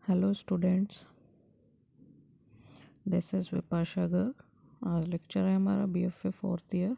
Hello students, this is Vipasha Garg. आज lecture है हमारा BFA 4th year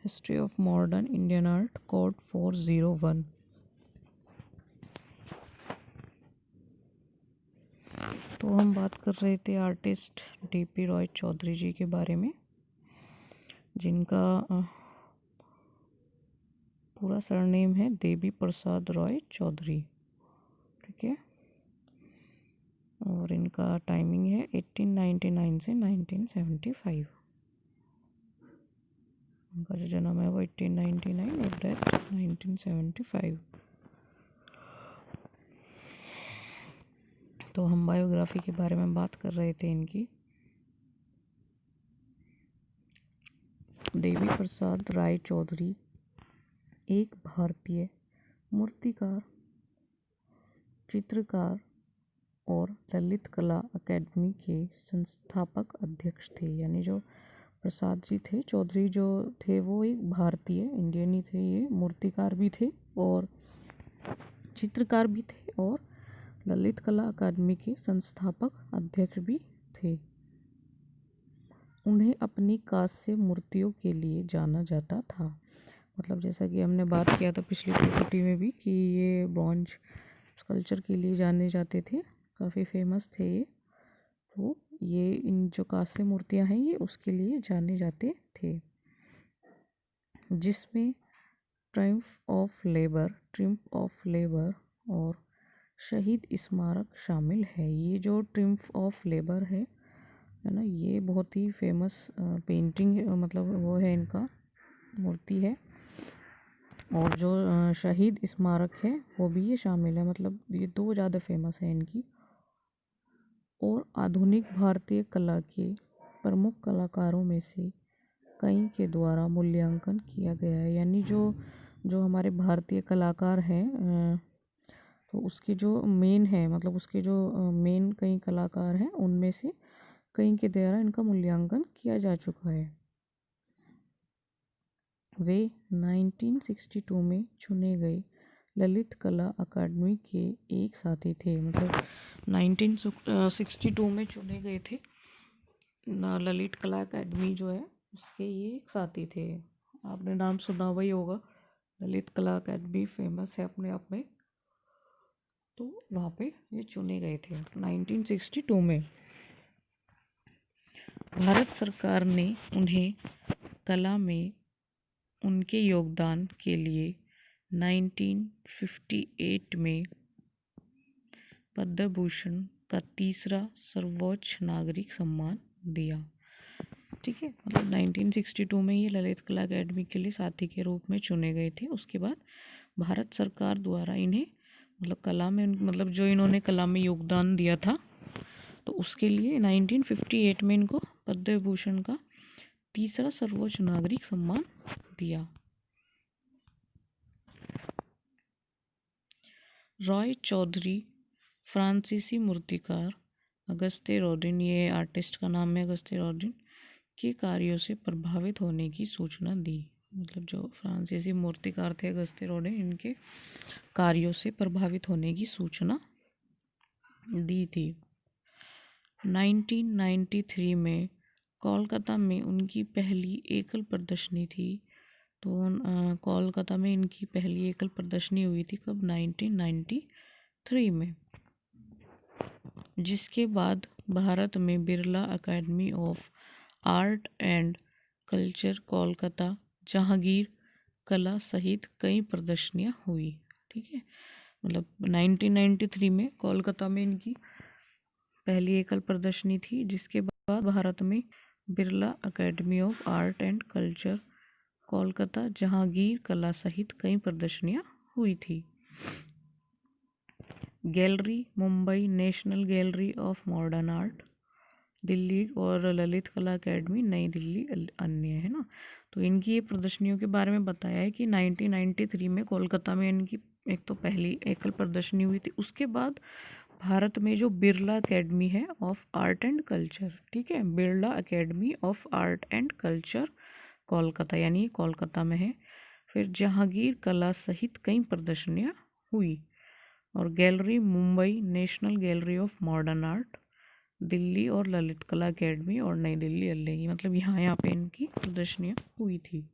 history of modern Indian art code 401। तो हम बात कर रहे थे आर्टिस्ट DP रॉय चौधरी जी के बारे में, जिनका पूरा सरनेम है देवी प्रसाद रॉय चौधरी। ठीक है, और इनका टाइमिंग है 1899 से 1975। उनका जो जन्म है वो 1899 और डेथ 1975। तो हम बायोग्राफी के बारे में बात कर रहे थे इनकी। देवी प्रसाद राय चौधरी एक भारतीय मूर्तिकार, चित्रकार और ललित कला अकेडमी के संस्थापक अध्यक्ष थे। यानी जो प्रसाद जी थे, चौधरी जो थे, वो एक भारतीय इंडियन ही थे। ये मूर्तिकार भी थे और चित्रकार भी थे और ललित कला अकादमी के संस्थापक अध्यक्ष भी थे। उन्हें अपनी कांस्य मूर्तियों के लिए जाना जाता था। मतलब जैसा कि हमने बात किया था पिछली पीपीटी में भी कि ये ब्रॉन्ज स्कल्पचर के लिए जाने जाते थे, काफ़ी फेमस थे ये। तो ये इन जो कांस्य मूर्तियां हैं ये उसके लिए जाने जाते थे, जिसमें ट्रिम्फ ऑफ लेबर और शहीद स्मारक शामिल है। ये जो ट्रिम्फ ऑफ लेबर है ना, ये बहुत ही फेमस पेंटिंग, मतलब वो है, इनका मूर्ति है। और जो शहीद स्मारक है वो भी ये शामिल है। मतलब ये दो ज़्यादा फेमस है इनकी। और आधुनिक भारतीय कला के प्रमुख कलाकारों में से कई के द्वारा मूल्यांकन किया गया है। यानी जो हमारे भारतीय कलाकार हैं, तो उसके जो मेन है, मतलब उसके जो मेन कई कलाकार हैं, उनमें से कई के द्वारा इनका मूल्यांकन किया जा चुका है। वे 1962 में चुने गए ललित कला अकादमी के एक साथी थे। मतलब 1962 में चुने गए थे ललित कला अकादमी जो है उसके ये एक साथी थे। आपने नाम सुना हुआ ही होगा, ललित कला अकादमी फेमस है अपने आप में। तो वहाँ पे ये चुने गए थे 1962 में। भारत सरकार ने उन्हें कला में उनके योगदान के लिए 1958 में पद्म भूषण का तीसरा सर्वोच्च नागरिक सम्मान दिया। ठीक है, मतलब 1962 में ये ललित कला अकादमी के लिए साथी के रूप में चुने गए थे। उसके बाद भारत सरकार द्वारा इन्हें, मतलब कला में, मतलब जो इन्होंने कला में योगदान दिया था, तो उसके लिए 1958 में इनको पद्म भूषण का तीसरा सर्वोच्च नागरिक सम्मान दिया। रॉय चौधरी फ्रांसीसी मूर्तिकार अगस्ते रोडिन, ये आर्टिस्ट का नाम है अगस्ते रोडिन, के कार्यों से प्रभावित होने की सूचना दी। मतलब जो फ्रांसीसी मूर्तिकार थे अगस्ते रोडिन, इनके कार्यों से प्रभावित होने की सूचना दी थी। 1993 में कोलकाता में उनकी पहली एकल प्रदर्शनी थी। तो कोलकाता में इनकी पहली एकल प्रदर्शनी हुई थी कब? 1993 में। जिसके बाद भारत में Birla academy of art and culture Kolkata, Jahangir कला सहित कई प्रदर्शनियां हुई। ठीक है, मतलब 1993 में कोलकाता में इनकी पहली एकल प्रदर्शनी थी, जिसके बाद भारत में Birla academy of art and culture Kolkata, Jahangir कला सहित कई प्रदर्शनियां हुई थी। Gallery Mumbai, national gallery of modern art Delhi और ललित कला अकेडमी नई दिल्ली अन्य है ना। तो इनकी ये प्रदर्शनियों के बारे में बताया है कि 1993 में कोलकाता में इनकी एक तो पहली एकल प्रदर्शनी हुई थी। उसके बाद भारत में जो बिरला एकेडमी है ऑफ आर्ट एंड कल्चर, ठीक है, Birla academy of art and culture Kolkata, यानी कोलकाता में है। फिर जहांगीर कला सहित कई प्रदर्शनियाँ हुई। और gallery Mumbai national gallery of modern art, Delhi और ललित कला अकेडमी और नई दिल्ली अल्लेगी, मतलब यहाँ यहाँ पे इनकी प्रदर्शनियाँ हुई थी।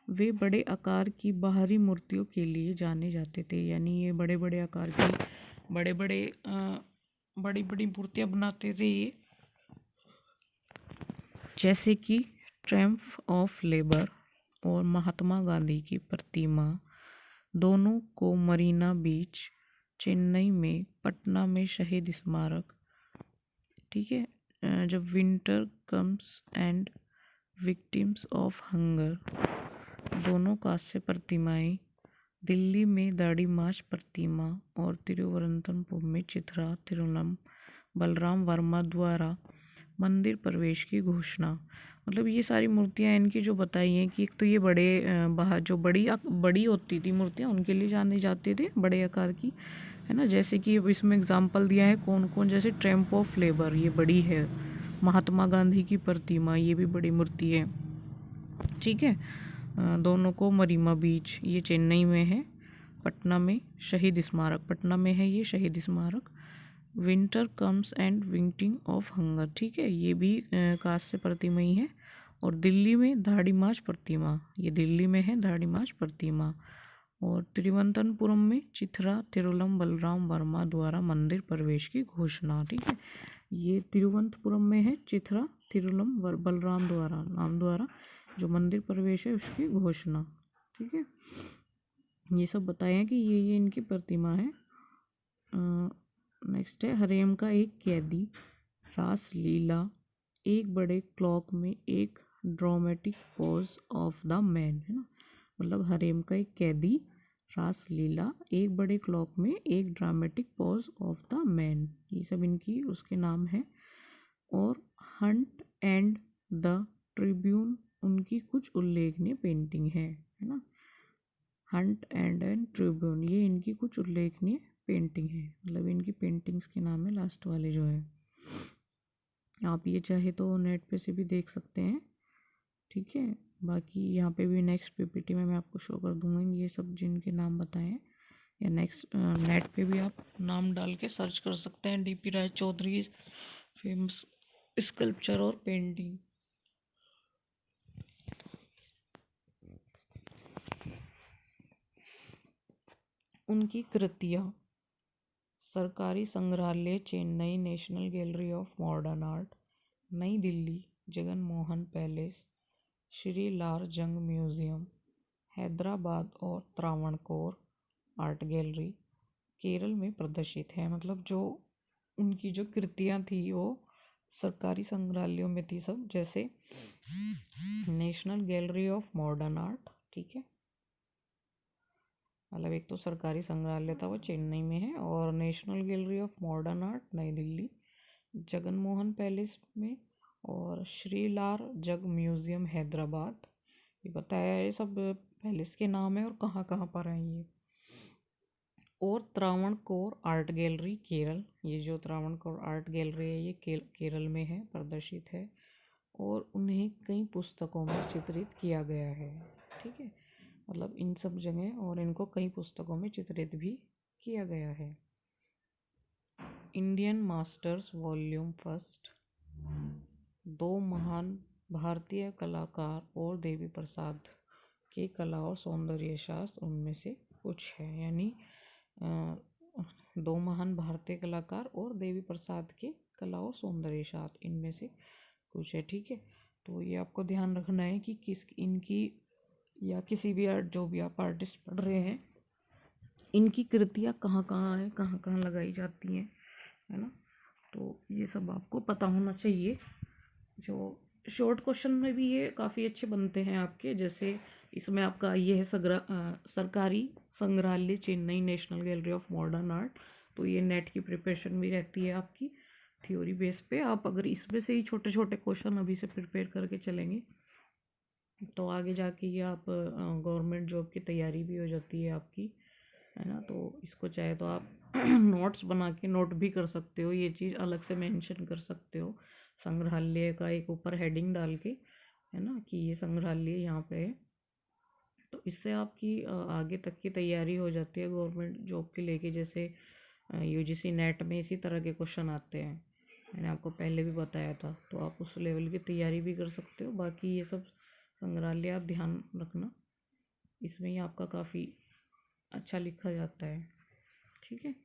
वे बड़े आकार की बाहरी मूर्तियों के लिए जाने जाते थे, यानी ये बड़े बड़े आकार की बड़ी बड़ी मूर्तियाँ बनाते थे ये, जैसे कि ट्रम्फ ऑफ लेबर और महात्मा गांधी की प्रतिमा, दोनों को मरीना बीच चेन्नई में, पटना में शहीद स्मारक, ठीक है, जब winter comes and victims of hunger, दोनों कांस्य प्रतिमाएं, दिल्ली में दाढ़ी माच प्रतिमा और तिरुवनंतपुरम में चित्रा तिरुनम बलराम वर्मा द्वारा मंदिर प्रवेश की घोषणा। मतलब ये सारी मूर्तियाँ इनकी जो बताई हैं कि एक तो ये बड़े बाहर जो बड़ी होती थी मूर्तियाँ उनके लिए जाने जाते थे, बड़े आकार की, है ना। जैसे कि अब इसमें एग्जाम्पल दिया है कौन कौन, जैसे ट्रम्प ऑफ लेबर ये बड़ी है, महात्मा गांधी की प्रतिमा ये भी बड़ी मूर्ति है, ठीक है। दोनों को मरीना बीच ये चेन्नई में है, पटना में शहीद स्मारक, पटना में है ये शहीद स्मारक, winter comes and wanting of hunger, ठीक है, ये भी कांस्य प्रतिमा ही है, और दिल्ली में दाढ़ी माच प्रतिमा, ये दिल्ली में है दाढ़ी माच प्रतिमा, और तिरुवनंतपुरम में चित्रा तिरुलम बलराम वर्मा द्वारा मंदिर प्रवेश की घोषणा, ठीक है। ये तिरुवनंतपुरम में है चित्रा तिरुलम बलराम द्वारा नाम द्वारा जो मंदिर प्रवेश है उसकी घोषणा, ठीक है। ये सब बताए हैं कि ये इनकी प्रतिमा है। नेक्स्ट है हरेम का एक कैदी, रास लीला, एक बड़े क्लॉक में एक dramatic pause of the man, है ना। मतलब हरेम का एक कैदी, रास लीला, एक बड़े क्लॉक में एक dramatic pause of the man, ये सब इनकी उसके नाम है। और हंट एंड द ट्रिब्यून उनकी कुछ उल्लेखनीय पेंटिंग है ना। हंट एंड ट्रिब्यून ये इनकी कुछ उल्लेखनीय पेंटिंग है, मतलब इनकी पेंटिंग्स के नाम है लास्ट वाले जो है। आप ये चाहे तो नेट पे से भी देख सकते हैं, ठीक है। बाकी यहाँ पे भी नेक्स्ट पीपीटी में मैं आपको शो कर दूंगा ये सब जिनके नाम बताए हैं, या नेक्स्ट नेट पे भी आप नाम डाल के सर्च कर सकते हैं, डीपी राय चौधरी फेमस स्कल्पचर और पेंटिंग। उनकी कृतियाँ सरकारी संग्रहालय Chennai, national gallery of modern art नई दिल्ली, जगन मोहन पैलेस, श्री लाल जंग म्यूजियम हैदराबाद और त्रावणकोर आर्ट गैलरी केरल में प्रदर्शित है। मतलब जो उनकी जो कृतियाँ थी वो सरकारी संग्रहालयों में थी सब, जैसे national gallery of modern art, ठीक है, मतलब एक तो सरकारी संग्रहालय था वो चेन्नई में है, और national gallery of modern art नई दिल्ली, जगन मोहन पैलेस में, और श्री लाल जग म्यूजियम हैदराबाद। ये बताया है सब पैलेस के नाम है और कहाँ कहाँ पर है ये। और त्रावणकोर आर्ट गैलरी केरल, ये जो त्रावणकोर आर्ट गैलरी है ये केरल में है, प्रदर्शित है, और उन्हें कई पुस्तकों में चित्रित किया गया है, ठीक है। मतलब इन सब जगह और इनको कई पुस्तकों में चित्रित भी किया गया है। इंडियन मास्टर्स वॉल्यूम फर्स्ट, दो महान भारतीय कलाकार और देवी प्रसाद के कला और सौंदर्य शास्त्र उनमें से कुछ है, यानी दो महान भारतीय कलाकार और देवी प्रसाद के कला और सौंदर्य शास्त्र इनमें से कुछ है, ठीक है। तो ये आपको ध्यान रखना है कि किस इनकी या किसी भी आर्ट जो भी आप आर्टिस्ट पढ़ रहे हैं इनकी कृतियाँ कहाँ कहाँ हैं, कहाँ कहाँ लगाई जाती हैं, है ना। तो ये सब आपको पता होना चाहिए। जो शॉर्ट क्वेश्चन में भी ये काफ़ी अच्छे बनते हैं आपके, जैसे इसमें आपका ये है सरकारी संग्रहालय Chennai, national gallery of modern art, तो ये नेट की प्रिपरेशन भी रहती है आपकी थ्योरी बेस पे। आप अगर इसमें से ही छोटे छोटे क्वेश्चन अभी से प्रिपेयर करके चलेंगे तो आगे जाके ये आप गवर्नमेंट जॉब की तैयारी भी हो जाती है आपकी, है ना। तो इसको चाहे तो आप नोट्स बना के नोट भी कर सकते हो, ये चीज़ अलग से मेंशन कर सकते हो संग्रहालय का एक ऊपर हेडिंग डाल के, है ना, कि ये संग्रहालय यहाँ पे है। तो इससे आपकी आगे तक की तैयारी हो जाती है गवर्नमेंट जॉब के लेके। जैसे यूजीसी नेट में इसी तरह के क्वेश्चन आते हैं, मैंने आपको पहले भी बताया था, तो आप उस लेवल की तैयारी भी कर सकते हो। बाकी ये सब संग्रहालय आप ध्यान रखना, इसमें ही आपका काफ़ी अच्छा लिखा जाता है। ठीक है।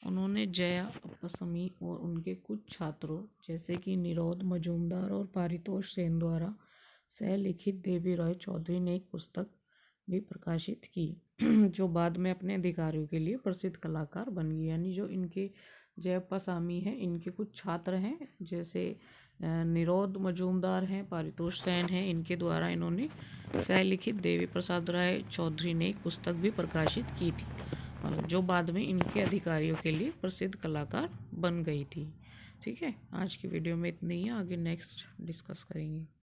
उन्होंने जया अपसमी और उनके कुछ छात्रों जैसे कि निरोध मजूमदार और पारितोष सेन द्वारा सहलिखित देवी राय चौधरी ने एक पुस्तक भी प्रकाशित की जो बाद में अपने अधिकारियों के लिए प्रसिद्ध कलाकार बन गई। यानी जो इनके जयप्पा स्वामी हैं, इनके कुछ छात्र हैं जैसे निरोध मजूमदार हैं, पारितोष सेन हैं, इनके द्वारा इन्होंने सहलिखित देवी प्रसाद राय चौधरी ने एक पुस्तक भी प्रकाशित की थी, जो बाद में इनके अधिकारियों के लिए प्रसिद्ध कलाकार बन गई थी। ठीक है, आज की वीडियो में इतनी ही, आगे नेक्स्ट डिस्कस करेंगे।